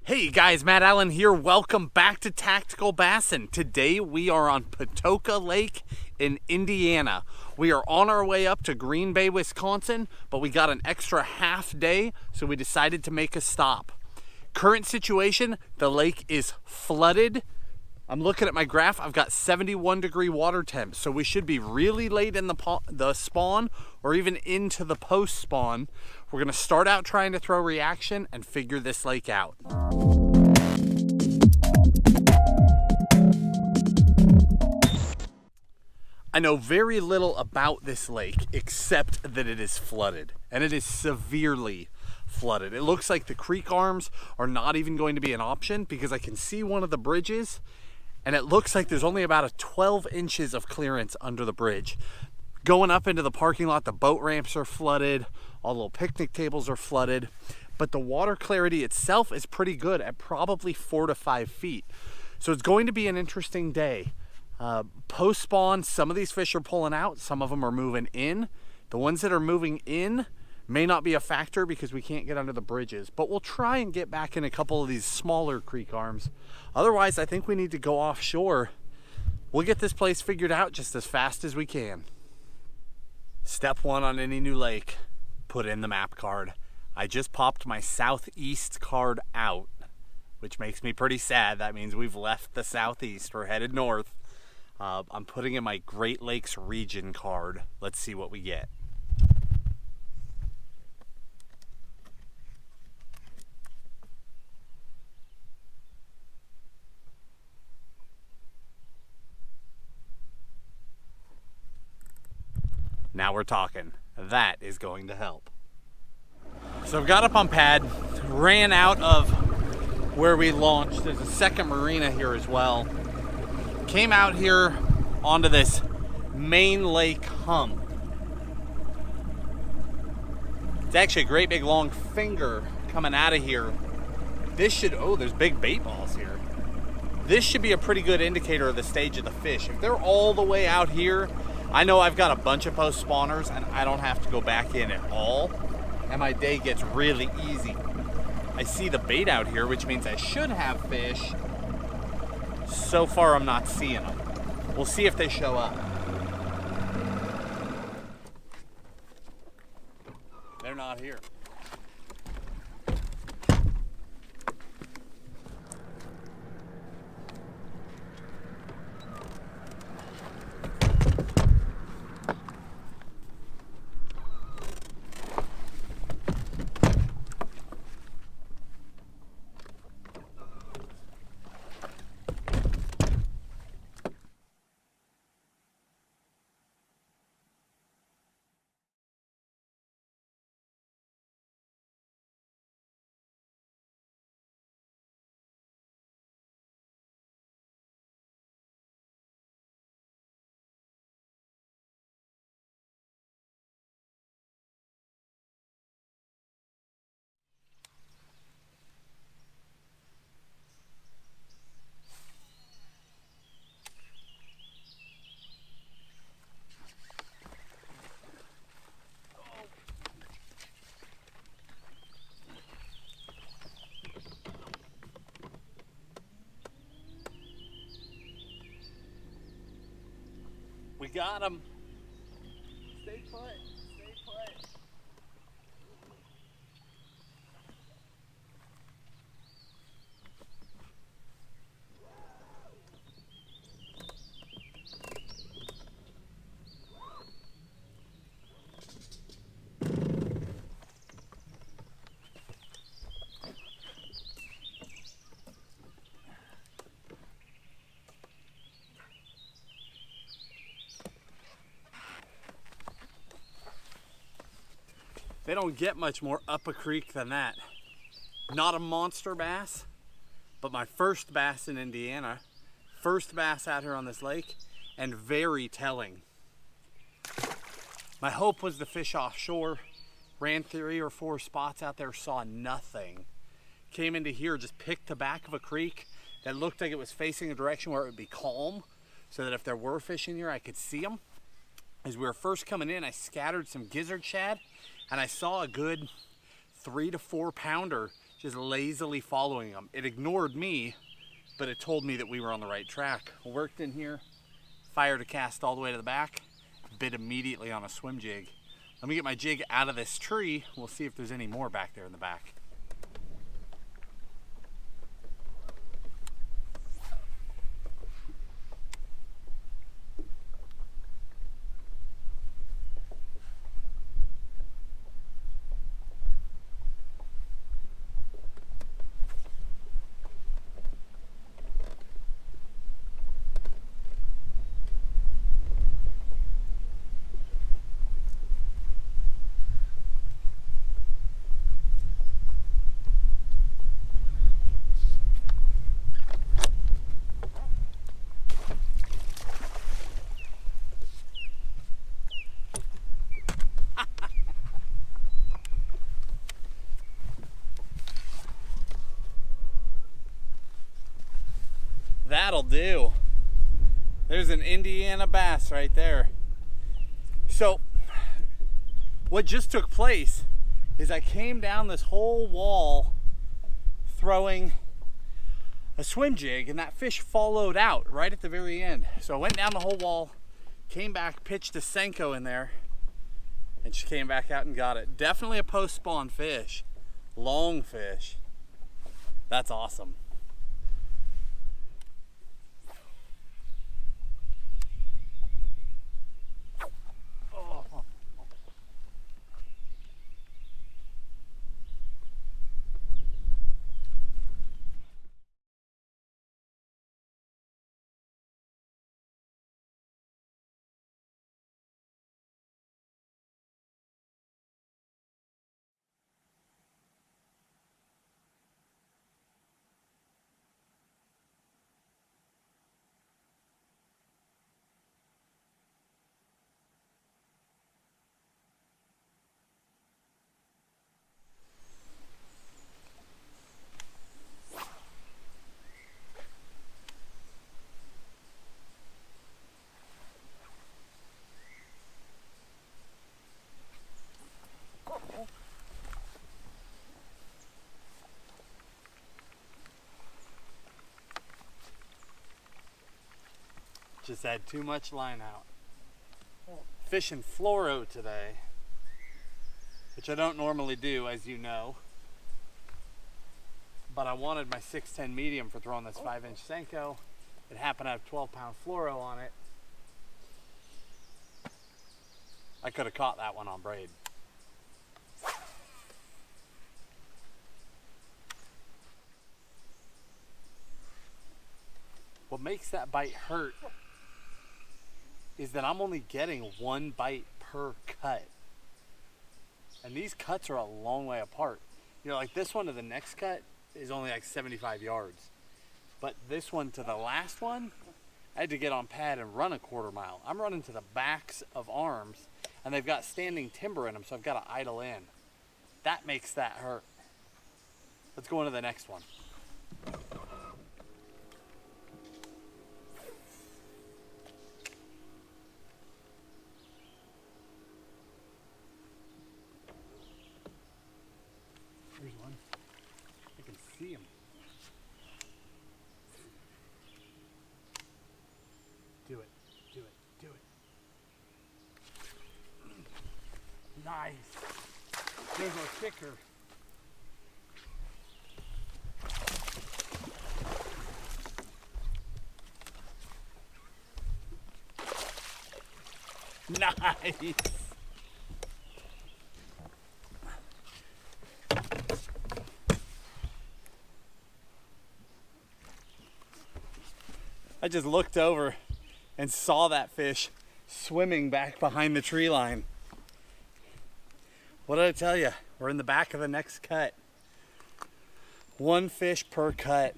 Hey guys, Matt Allen here. Welcome back to Tactical Bassin. Today we are on Patoka Lake in Indiana. We are on our way up to Green Bay, Wisconsin, but we got an extra half day, so we decided to make a stop. Current situation, the lake is flooded. I'm looking at my graph, I've got 71-degree water temp, so we should be really late in the spawn or even into the post spawn. We're gonna start out trying to throw reaction and figure this lake out. I know very little about this lake except that it is flooded, and it is severely flooded. It looks like the creek arms are not even going to be an option because I can see one of the bridges and it looks like there's only about 12 inches of clearance under the bridge. Going up into the parking lot, the boat ramps are flooded, all the little picnic tables are flooded, but the water clarity itself is pretty good at probably 4 to 5 feet. So it's going to be an interesting day. Post spawn, some of these fish are pulling out, some of them are moving in. The ones that are moving in may not be a factor because we can't get under the bridges, but we'll try and get back in a couple of these smaller creek arms. Otherwise, I think we need to go offshore. We'll get this place figured out just as fast as we can. Step one on any new lake, put in the map card. I just popped my southeast card out, which makes me pretty sad. That means we've left the southeast, we're headed north. I'm putting in my Great Lakes region card. Let's see what we get. Now we're talking. That is going to help. So I've got up on pad, ran out of where we launched. There's a second marina here as well. Came out here onto this main lake hump. It's actually a great big long finger coming out of here. This should, oh, there's big bait balls here. This should be a pretty good indicator of the stage of the fish. If they're all the way out here, I know I've got a bunch of post spawners and I don't have to go back in at all, and my day gets really easy. I see the bait out here, which means I should have fish. So far, I'm not seeing them. We'll see if they show up. They're not here. We got him. Stay put, stay put. They don't get much more up a creek than that. Not a monster bass, but my first bass in Indiana, first bass out here on this lake, and very telling. My hope was to fish offshore, ran 3 or 4 spots out there, saw nothing. Came into here, just picked the back of a creek that looked like it was facing a direction where it would be calm, so that if there were fish in here, I could see them. As we were first coming in, I scattered some gizzard shad, and I saw a good 3 to 4 pounder just lazily following them. It ignored me, but it told me that we were on the right track. I worked in here, fired a cast all the way to the back, bit immediately on a swim jig. Let me get my jig out of this tree. We'll see if there's any more back there in the back. That'll do. There's an Indiana bass right there. So what just took place is I came down this whole wall throwing a swim jig, and that fish followed out right at the very end. So I went down the whole wall, came back, pitched a senko in there, and she came back out and got it. Definitely a post-spawn fish. Long fish. That's awesome. Just had too much line out. Fishing fluoro today, which I don't normally do, as you know. But I wanted my 610 medium for throwing this 5-inch Senko. It happened to have 12-pound fluoro on it. I could have caught that one on braid. What makes that bite hurt is that I'm only getting one bite per cut. And these cuts are a long way apart. You know, like this one to the next cut is only like 75 yards. But this one to the last one, I had to get on pad and run a quarter mile. I'm running to the backs of arms, and they've got standing timber in them, so I've got to idle in. That makes that hurt. Let's go on to the next one. Here's one. I can see him. Do it, do it, do it. Nice. There's our kicker. Nice. I just looked over and saw that fish swimming back behind the tree line. What did I tell you? We're in the back of the next cut. One fish per cut.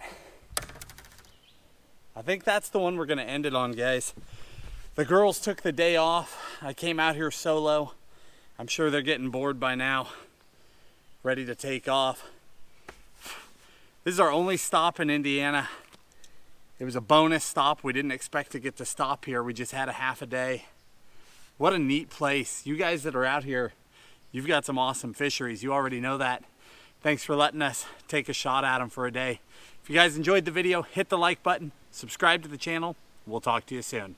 I think that's the one we're gonna end it on, guys. The girls took the day off. I came out here solo. I'm sure they're getting bored by now, ready to take off. This is our only stop in Indiana. It was a bonus stop. We didn't expect to get to stop here. We just had a half a day. What a neat place. You guys that are out here, you've got some awesome fisheries. You already know that. Thanks for letting us take a shot at them for a day. If you guys enjoyed the video, hit the like button, subscribe to the channel. We'll talk to you soon.